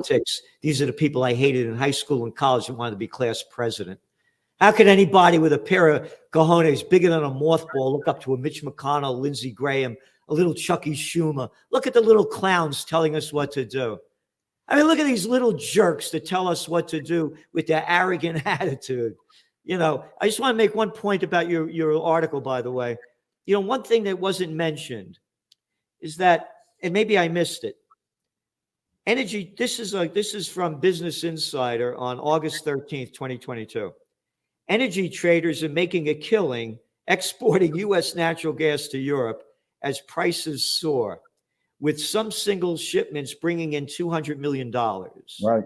politics. These are the people I hated in high school and college and wanted to be class president. How could anybody with a pair of cojones bigger than a mothball look up to a Mitch McConnell, Lindsey Graham, a little Chucky Schumer? Look at the little clowns telling us what to do. I mean, look at these little jerks that tell us what to do with their arrogant attitude. You know, I just want to make one point about your article, by the way. You know, one thing that wasn't mentioned is that, and maybe I missed it, energy, this is from Business Insider on August 13th, 2022. Energy traders are making a killing exporting U.S. natural gas to Europe as prices soar, with some single shipments bringing in $200 million. Right.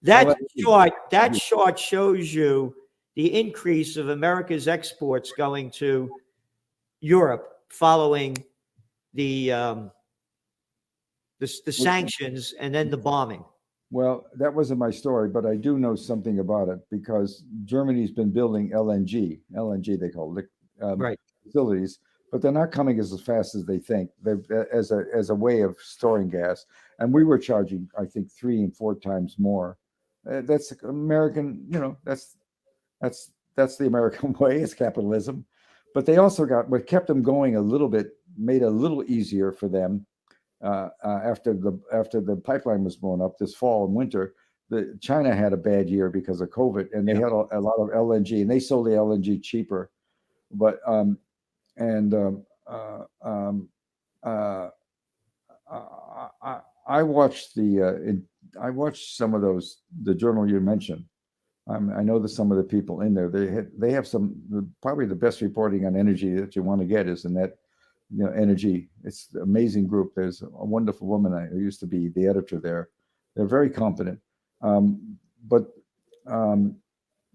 That chart shows you the increase of America's exports going to Europe following the sanctions and then the bombing. Well, that wasn't my story, but I do know something about it because Germany's been building LNG they call it, right, facilities, but they're not coming as fast as they think. As a way of storing gas, and we were charging, I think, 3 and 4 times more. That's American, you know. That's the American way. It's capitalism, but they also got what kept them going a little bit, made it a little easier for them. After the pipeline was blown up this fall and winter, China had a bad year because of COVID, and they had a lot of LNG, and they sold the LNG cheaper. But I watched I watched some of the journal you mentioned. I know that some of the people in there, they have probably the best reporting on energy that you want to get is in that. You know, energy. It's an amazing group. There's a wonderful woman who used to be the editor there. They're very competent. But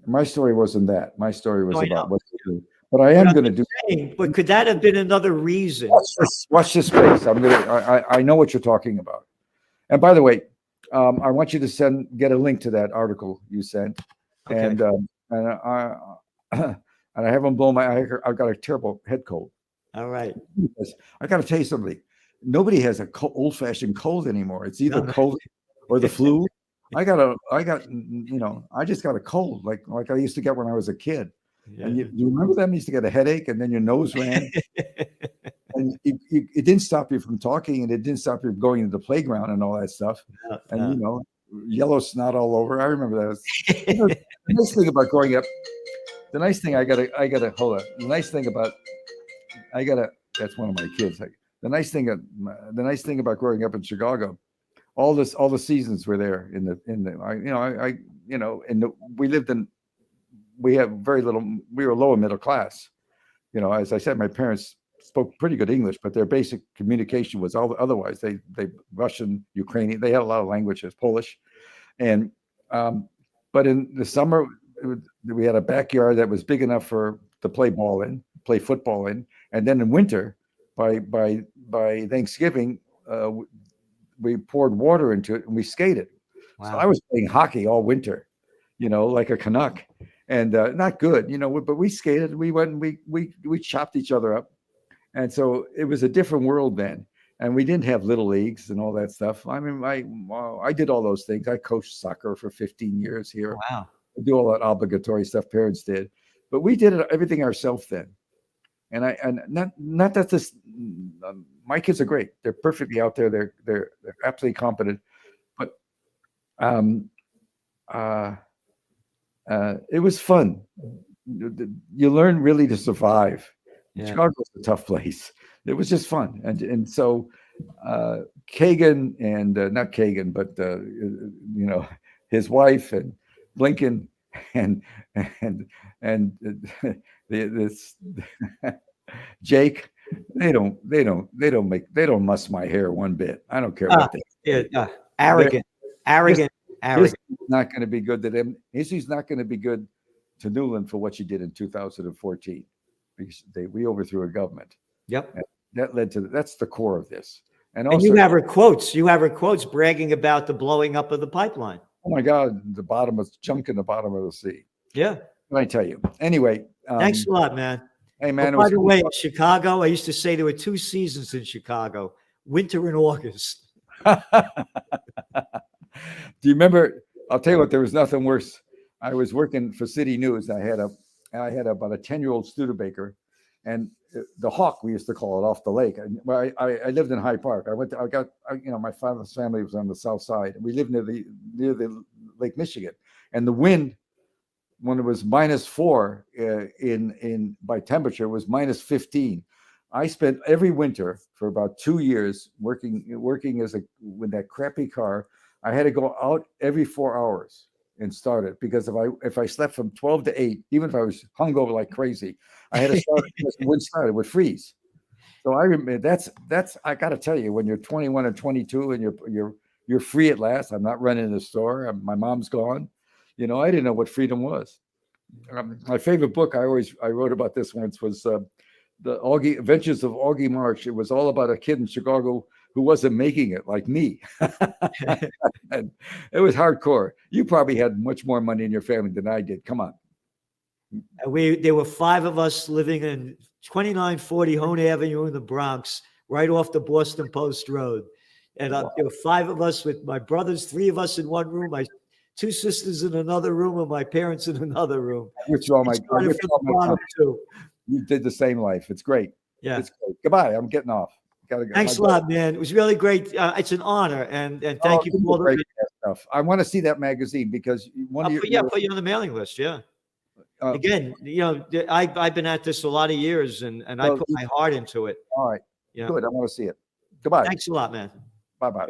my story wasn't that. My story was about what to do. But I am going to do. But could that have been another reason? Watch this space. I know what you're talking about. And by the way, I want you to get a link to that article you sent. Okay. And I haven't blown I've got a terrible head cold. All right. I got to tell you something. Nobody has a old-fashioned cold anymore. It's either COVID or the flu. I just got a cold like I used to get when I was a kid. Yeah. And you remember them? You used to get a headache, and then your nose ran. And it didn't stop you from talking, and it didn't stop you from going to the playground and all that stuff. And you know, yellow snot all over. I remember that. The nice thing about growing up. The nice thing I gotta hold on. The nice thing about that's one of my kids. The nice thing about growing up in Chicago, all the seasons were there we have very little. We were lower middle class. You know, as I said, my parents spoke pretty good English, but their basic communication was otherwise. They Russian, Ukrainian. They had a lot of languages, Polish, and but in the summer we had a backyard that was big enough to play football in. And then in winter, by Thanksgiving, we poured water into it and we skated. Wow. So I was playing hockey all winter, you know, like a Canuck, and not good, you know. But we skated. We went and we chopped each other up, and so it was a different world then. And we didn't have little leagues and all that stuff. I mean, I did all those things. I coached soccer for 15 years here. Wow. I do all that obligatory stuff parents did, but we did everything ourselves then. And not that this, my kids are great. They're perfectly out there. They're absolutely competent. But it was fun. You learn really to survive. Yeah. Chicago's a tough place. It was just fun, and so Kagan and not Kagan, but you know, his wife and Blinken and this Jake, they don't muss my hair one bit. I don't care what they arrogant. It's not going to be good to them. He's not going to be good to Newland for what she did in 2014 because we overthrew a government. Yep, and that led to that's the core of this. And also, you have her quotes bragging about the blowing up of the pipeline. Oh my God, the bottom of junk in the bottom of the sea. Yeah. I tell you. Anyway. Thanks a lot, man. Hey, man. By the way, in Chicago, I used to say there were 2 seasons in Chicago, winter and August. Do you remember? I'll tell you what. There was nothing worse. I was working for City News. I had about a 10-year-old Studebaker, and the Hawk, we used to call it, off the lake. I lived in Hyde Park. My father's family was on the south side. We lived near the Lake Michigan, and the wind, when it was -4 by temperature, was -15. I spent every winter for about 2 years working with that crappy car. I had to go out every 4 hours and start it, because if I slept from 12 to 8, even if I was hungover like crazy, I had to start because the wind started, it would freeze. So I remember that's I got to tell you, when you're 21 or 22 and you're free at last. I'm not running the store. My mom's gone. I didn't know what freedom was. My favorite book, I wrote about this once, was the Adventures of Augie March. It was all about a kid in Chicago who wasn't making it, like me. And it was hardcore. You probably had much more money in your family than I did. Come on. There were 5 of us living in 2940 Hone Avenue in the Bronx, right off the Boston Post Road. And there were 5 of us with my brothers, 3 of us in one room, my 2 sisters in another room, and my parents in another room. You did the same life. It's great. Yeah. It's great. Goodbye. I'm getting off. Gotta go. Thanks a lot, man. It was really great. It's an honor, and thank you for all the great stuff. I want to see that magazine, because put you on the mailing list. Yeah. Again, I've been at this a lot of years, and I put my heart into it. All right. Yeah. Good. I want to see it. Goodbye. Thanks a lot, man. Bye-bye.